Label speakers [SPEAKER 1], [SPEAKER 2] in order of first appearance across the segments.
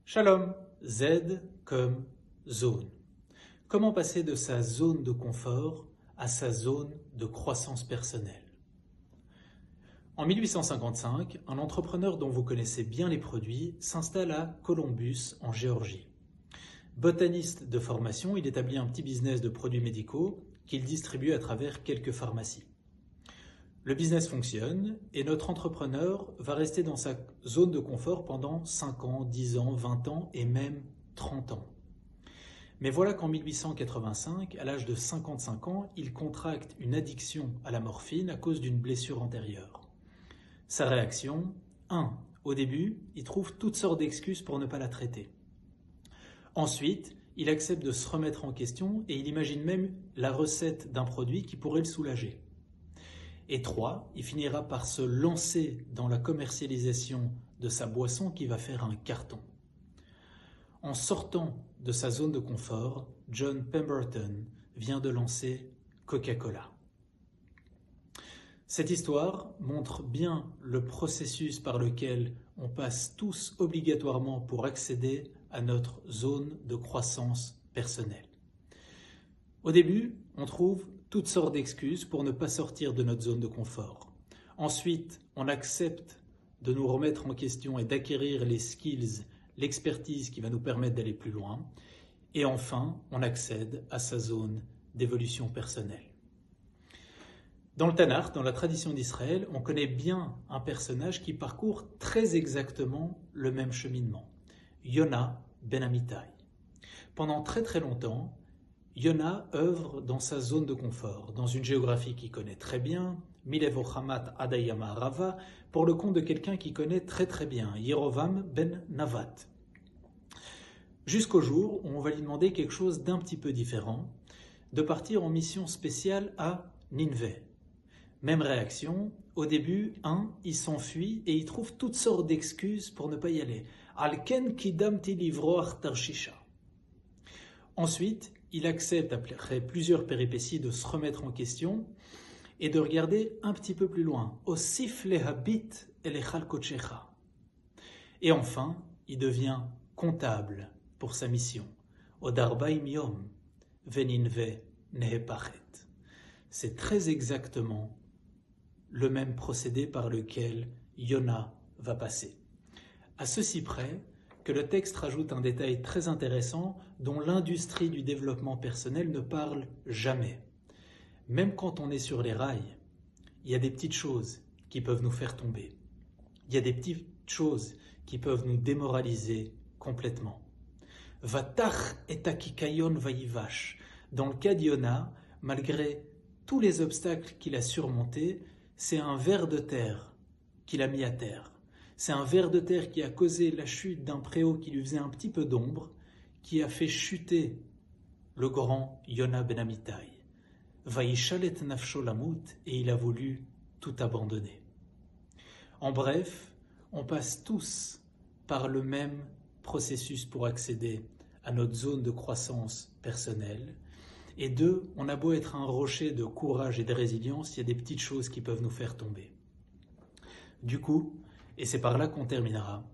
[SPEAKER 1] Shalom, Z comme zone. Comment passer de sa zone de confort à sa zone de croissance personnelle? En 1855, un entrepreneur dont vous connaissez bien les produits s'installe à Columbus, en Géorgie. Botaniste de formation, il établit un petit business de produits médicaux qu'il distribue à travers quelques pharmacies. Le business fonctionne et notre entrepreneur va rester dans sa zone de confort pendant 5 ans, 10 ans, 20 ans et même 30 ans. Mais voilà qu'en 1885, à l'âge de 55 ans, il contracte une addiction à la morphine à cause d'une blessure antérieure. Sa réaction, 1. Au début, il trouve toutes sortes d'excuses pour ne pas la traiter. Ensuite, il accepte de se remettre en question et il imagine même la recette d'un produit qui pourrait le soulager. Et 3, il finira par se lancer dans la commercialisation de sa boisson qui va faire un carton. En sortant de sa zone de confort, John Pemberton vient de lancer Coca-Cola. Cette histoire montre bien le processus par lequel on passe tous obligatoirement pour accéder à notre zone de croissance personnelle. Au début, on trouve toutes sortes d'excuses pour ne pas sortir de notre zone de confort. Ensuite, on accepte de nous remettre en question et d'acquérir les skills, l'expertise qui va nous permettre d'aller plus loin. Et enfin, on accède à sa zone d'évolution personnelle. Dans le Tanakh, dans la tradition d'Israël, on connaît bien un personnage qui parcourt très exactement le même cheminement. Yona ben Amittai. Pendant très très longtemps, Yona œuvre dans sa zone de confort, dans une géographie qu'il connaît très bien, Milev Ochamat Adayama Rava, pour le compte de quelqu'un qui connaît très très bien, Yerovam ben Navat. Jusqu'au jour où on va lui demander quelque chose d'un petit peu différent, de partir en mission spéciale à Nineveh. Même réaction, au début, il s'enfuit et il trouve toutes sortes d'excuses pour ne pas y aller. Alken kidamti livroach tarshisha. Ensuite, il accepte, après plusieurs péripéties, de se remettre en question et de regarder un petit peu plus loin. Osif lehabit elechal kochecha. Et enfin, il devient comptable pour sa mission. Odarbaim yom veninve nehepachet. C'est très exactement le même procédé par lequel Yona va passer. À ceci près que le texte rajoute un détail très intéressant dont l'industrie du développement personnel ne parle jamais. Même quand on est sur les rails, il y a des petites choses qui peuvent nous faire tomber. Il y a des petites choses qui peuvent nous démoraliser complètement. Vatach et akikayon vayivash. Dans le cas d'Yona, malgré tous les obstacles qu'il a surmontés, c'est un ver de terre qu'il a mis à terre. C'est un ver de terre qui a causé la chute d'un préau qui lui faisait un petit peu d'ombre, qui a fait chuter le grand Yona ben Amittai. Vaïchalet nafsho lamut, et il a voulu tout abandonner. En bref, on passe tous par le même processus pour accéder à notre zone de croissance personnelle. Et 2, on a beau être un rocher de courage et de résilience, il y a des petites choses qui peuvent nous faire tomber. Du coup, et c'est par là qu'on terminera,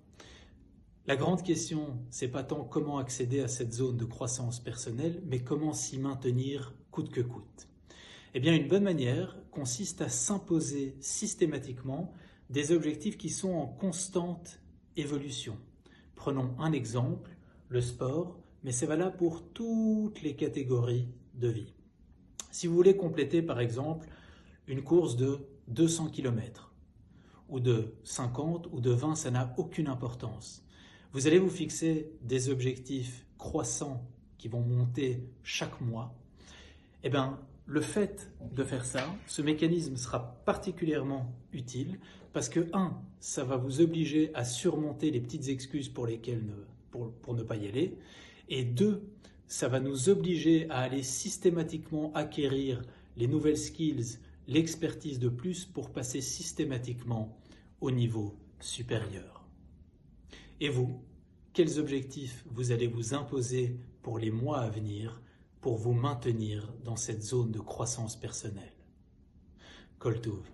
[SPEAKER 1] la grande question, c'est pas tant comment accéder à cette zone de croissance personnelle, mais comment s'y maintenir coûte que coûte. Eh bien, une bonne manière consiste à s'imposer systématiquement des objectifs qui sont en constante évolution. Prenons un exemple, le sport, mais c'est valable pour toutes les catégories de vie. Si vous voulez compléter par exemple une course de 200 km ou de 50 ou de 20, ça n'a aucune importance. Vous allez vous fixer des objectifs croissants qui vont monter chaque mois. Eh bien, le fait de faire ça, ce mécanisme sera particulièrement utile parce que 1, ça va vous obliger à surmonter les petites excuses pour ne pas y aller, et 2, ça va nous obliger à aller systématiquement acquérir les nouvelles skills, l'expertise de plus pour passer systématiquement au niveau supérieur. Et vous, quels objectifs vous allez vous imposer pour les mois à venir pour vous maintenir dans cette zone de croissance personnelle? Kol Tov.